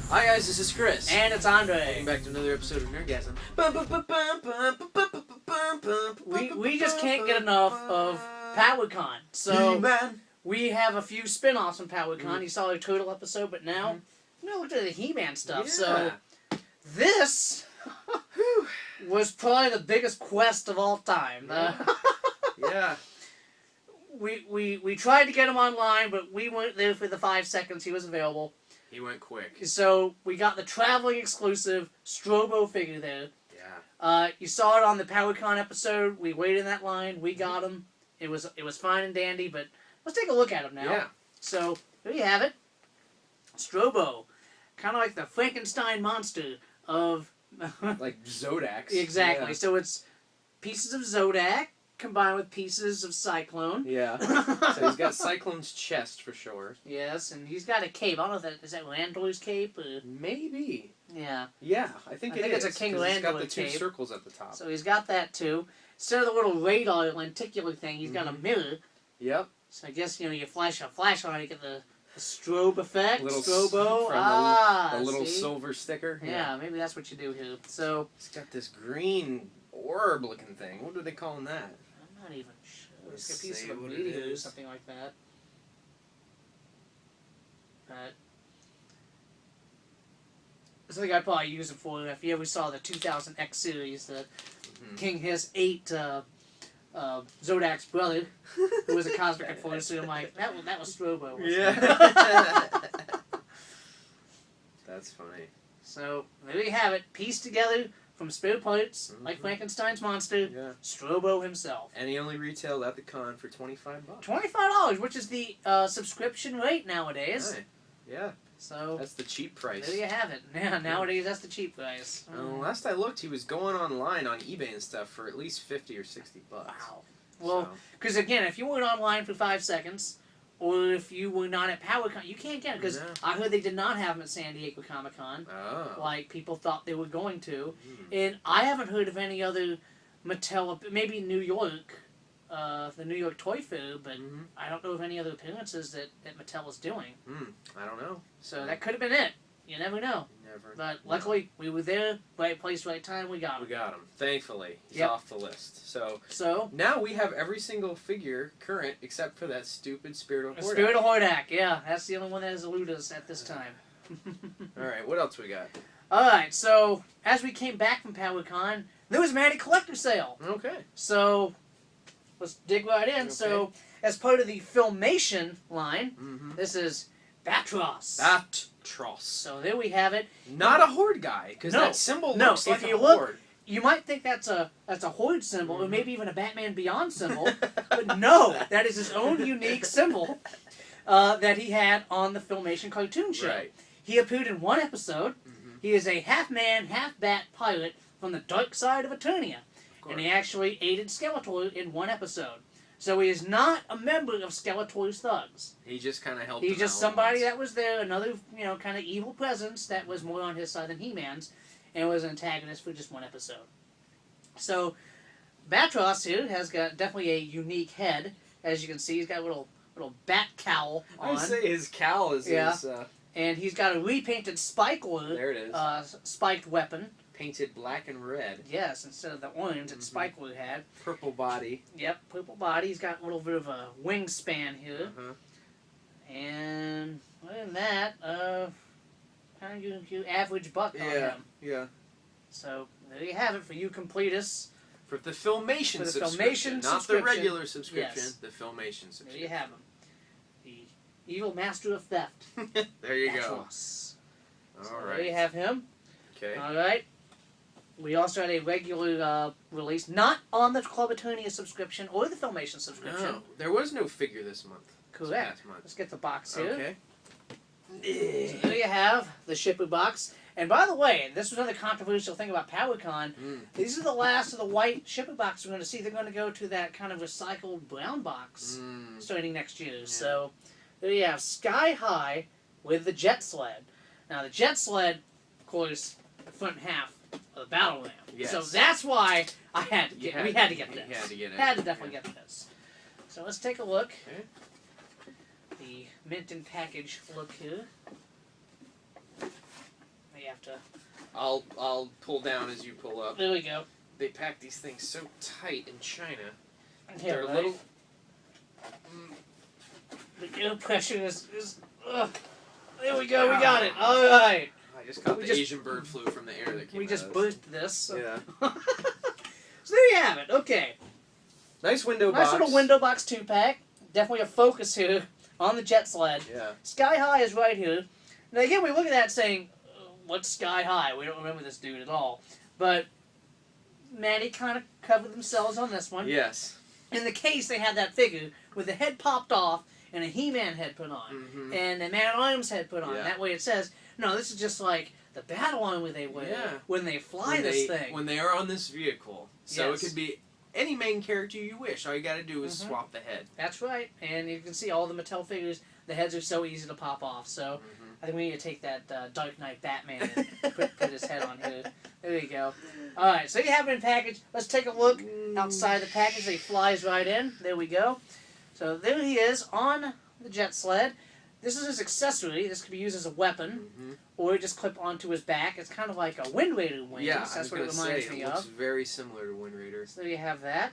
Hi guys, this is Chris. And it's Andre. Welcome back to another episode of Nerdgasm. We just can't get enough of PowerCon. So we have a few spin-offs from PowerCon. You saw a Turtle episode, but now we looked at the He-Man stuff. Yeah. So this was probably the biggest quest of all time. Yeah. We tried to get him online, but we weren't there for the 5 seconds he was available. He went quick. So we got the traveling exclusive Strobo figure there. Yeah. You saw it on the PowerCon episode. We waited in that line. We got him. It was fine and dandy, but let's take a look at him now. Yeah. So there you have it. Strobo, kind of like the Frankenstein monster of Like Zodax. Exactly. Yeah. So it's pieces of Zodak combined with pieces of Cyclone. Yeah. So he's got Cyclone's chest for sure. Yes, and he's got a cape. I don't know if is that Randler's cape? Or... Maybe. Yeah. Yeah, I think it's a King Randler He's got the two cape. circles at the top. So he's got that too. Instead of the little radar lenticular thing, he's got a mirror. Yep. So I guess, you flash a flashlight, you get the strobe effect, Little Strobo. From the little see? silver sticker. Yeah, maybe that's what you do here. So He's got this green orb looking thing. What are they calling that? I'm not even sure. Let's It's a piece see of a what it meteor or is. something like that. But something I'd probably use it for if you ever saw the 2000 X series, the King Hiss 8 Zodak's brother, who was a cosmic enforcer. I'm like, that was Strobo. Wasn't it? Yeah. That's funny. So there you have it, pieced together from spare parts, like Frankenstein's monster, Yeah. Strobo himself. And he only retailed at the con for $25. $25, which is the subscription rate nowadays. Right. Yeah. So That's the cheap price. there you have it. Yeah, nowadays that's the cheap price. Last I looked, he was going online on eBay and stuff for at least $50 or $60. Wow. Well, because again, if you weren't online for 5 seconds, or if you were not at PowerCon, you can't get it. Because No. I heard they did not have them at San Diego Comic-Con, Oh. like people thought they were going to. And I haven't heard of any other Mattel, maybe New York, the New York Toy Fair, but I don't know of any other appearances that Mattel is doing. I don't know. So that could have been it. You never know. Never. But luckily, we were there, right place, right time, we got him. We got him. Thankfully. He's Yep. off the list. So, Now we have every single figure current except for that stupid Spirit of Hordak. Spirit of Hordak, yeah. That's the only one that has eluded us at this time. Alright, what else we got? Alright, so, as we came back from PowerCon, there was a Matty Collector Sale. Okay. So, let's dig right in. Okay. So, as part of the Filmation line, this is Batros. Batros. So there we have it. Not a horde guy, because No. that symbol No, looks like if a you look- horde. You might think that's a Horde symbol, or maybe even a Batman Beyond symbol, but no, that is his own unique symbol that he had on the Filmation cartoon show. Right. He appeared in one episode. He is a half-man, half-bat pilot from the dark side of Eternia, and he actually aided Skeletor in one episode. So he is not a member of Skeletor's thugs. He just kind of helped He's him just out somebody once. that was there, another, kind of evil presence that was more on his side than He-Man's, and was an antagonist for just one episode. So, Batros here has got definitely a unique head. As you can see, he's got a little bat cowl I on. would say his cowl is his, And he's got a repainted spike there it is. spiked weapon. Painted black and red. Yes, instead of the orange that Spike would had. Purple body. Yep, purple body. He's got a little bit of a wingspan here. And other than that, kind of your average buck on him. Yeah. So there you have it for you completists. For the Filmation For the subscription, Filmation not subscription. the regular subscription, Yes. the Filmation subscription. There you have him. The evil master of theft. There you go. Batros. So All there you right. have him. Okay. All right. We also had a regular release, not on the Club Eternia subscription or the Filmation subscription. No, there was no figure this month. This Correct. past month. Let's get the box here. Okay. So there you have the shipper box. And by the way, this was another controversial thing about PowerCon. These are the last of the white shipper boxes we're going to see. They're going to go to that kind of recycled brown box starting next year. So there you have Sky High with the jet sled. Now the jet sled, of course, the front half of the battle ram. Yes. So that's why I had to get. We had to get this. You had to get it. Had to definitely get this. So let's take a look. Okay. The the mint and package look here. We have to. I'll pull down as you pull up. There we go. They pack these things so tight in China. Here, They're right? little. The air pressure is there we go. We got it. All right. I just caught the Asian bird flu from the air that came. We out just of burst this. So. Yeah. So there you have it. Okay. Nice window Nice box. little window box 2-pack. Definitely a focus here on the jet sled. Yeah. Sky High is right here. Now again, we look at that saying, what's Sky High? We don't remember this dude at all. But Matty kind of covered themselves on this one. Yes. In the case, they had that figure with the head popped off and a He-Man head put on. Mm-hmm. And a Man-at-Arms head put on. Yeah. That way it says, no, this is just like the battle armor they wear when they fly thing. When they are on this vehicle. So Yes. it could be any main character you wish. All you got to do is swap the head. That's right. And you can see all the Mattel figures, the heads are so easy to pop off. So I think we need to take that Dark Knight Batman and put his head on here. There you go. All right, so you have it in package. Let's take a look outside the package. He flies right in. There we go. So there he is on the jet sled. This is his accessory. This could be used as a weapon, or just clip onto his back. It's kind of like a Wind Raider wing. Yeah, That's what it reminds me it of. looks very similar to Wind Raider. So there you have that.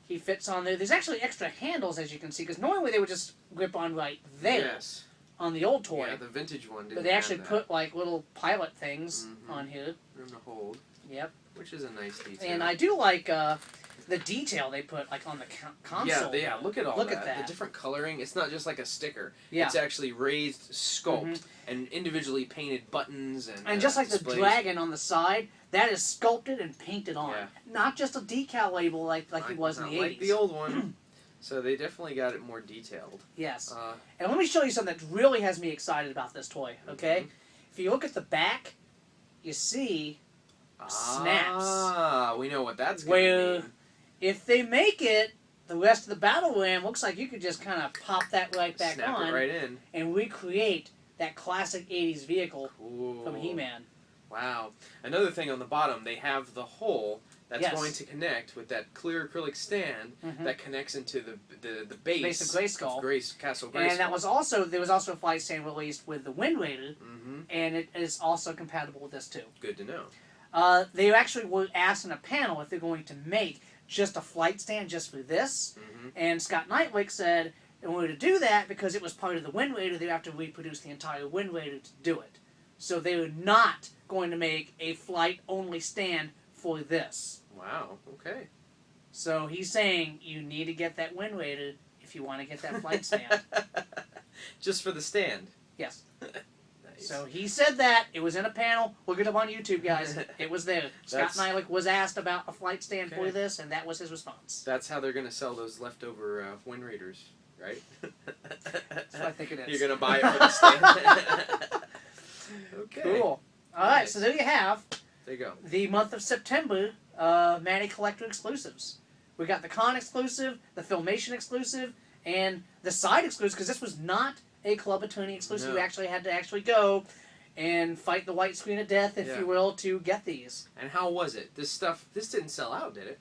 He fits on there. There's actually extra handles, as you can see, because normally they would just grip on right there. Yes. On the old toy. Yeah, the vintage one didn't But they actually have put like little pilot things on here. room to hold. Yep. Which is a nice detail. And I do like the detail they put like on the console. Yeah, look at all look that. At that. The different coloring. It's not just like a sticker. Yeah. It's actually raised sculpt and individually painted buttons and just like displays. the dragon on the side, that is sculpted and painted on. Yeah. Not just a decal label like he was in the 80s. Like the old one. So they definitely got it more detailed. Yes. And let me show you something that really has me excited about this toy, okay? If you look at the back, you see snaps. Ah, we know what that's going to mean. If they make it, the rest of the battle ram looks like you could just kind of pop that right back Snap on it right in. and recreate that classic 80s vehicle Cool. from He-Man. Wow. Another thing on the bottom, they have the hole that's Yes. going to connect with that clear acrylic stand that connects into the base of Grayskull. Castle Grayskull. And there was also a flight stand released with the Wind Raider, and it is also compatible with this too. Good to know. They actually were asked in a panel if they're going to make just a flight stand just for this, and Scott Knightwick said in order to do that, because it was part of the Wind Raider, they have to reproduce the entire Wind Raider to do it. So they were not going to make a flight-only stand for this. Wow, okay. So he's saying you need to get that Wind Raider if you want to get that flight stand. Just for the stand? Yes. Nice. So he said that. It was in a panel. Look it up on YouTube, guys. It was there. Scott Knightwick was asked about a flight stand for this, and that was his response. That's how they're going to sell those leftover Wind Raiders, right? That's what I think it is. You're going to buy it for the stand? Okay. Cool. All right, so there you have There you go. the month of September Manny Collector exclusives. We got the Con exclusive, the Filmation exclusive, and the side exclusive, because this was not a Club Attorney exclusive. No. You actually had to go and fight the white screen of death, if you will, to get these. And how was it? This didn't sell out, did it?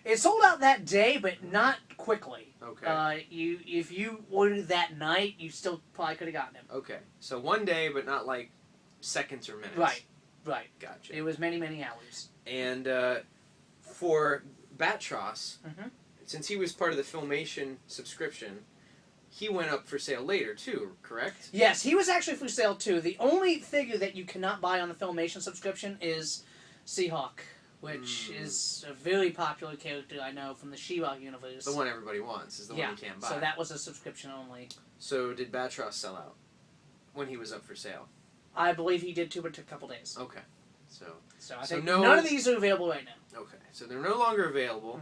It sold out that day, but not quickly. Okay. If you ordered that night, you still probably could have gotten them. Okay. So one day, but not like seconds or minutes. Right. Gotcha. It was many, many hours. And for Batross, since he was part of the Filmation subscription, he went up for sale later too, correct? Yes, he was actually for sale too. The only figure that you cannot buy on the Filmation subscription is Seahawk, which is a very popular character I know from the She-Ra universe. The one everybody wants is the one you can't buy. So that was a subscription only. So did Batross sell out when he was up for sale? I believe he did too, but it took a couple days. Okay. So I think none of these are available right now. Okay. So they're no longer available,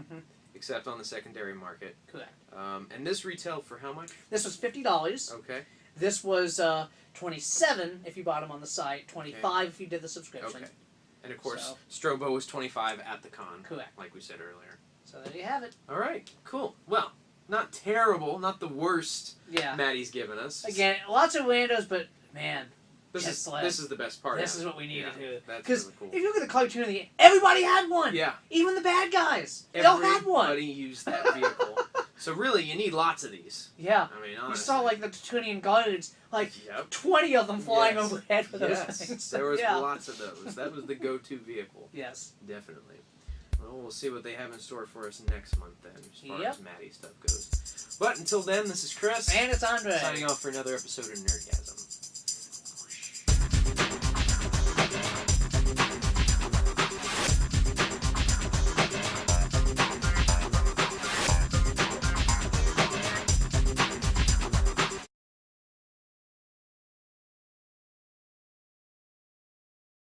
except on the secondary market. Correct. And this retailed for how much? This was $50. Okay. This was $27 if you bought them on the site, $25 if you did the subscription. Okay. And of course, Strobo was $25 at the con. Correct. Like we said earlier. So there you have it. All right. Cool. Well, not terrible. Not the worst Maddie's given us. Again, lots of randos, but man, this is the best part. This is what we needed here. That's really cool. If you look at the cartoon, everybody had one. Yeah. Even the bad guys. They all had one. Everybody used that vehicle. So really, you need lots of these. Yeah. I mean, honestly. You saw like the Tatooian guards, like 20 of them flying overhead with those things. There was lots of those. That was the go-to vehicle. Yes. Definitely. Well, we'll see what they have in store for us next month then, as far as Maddie stuff goes. But until then, this is Chris. And it's Andre. Signing off for another episode of Nerdgasm.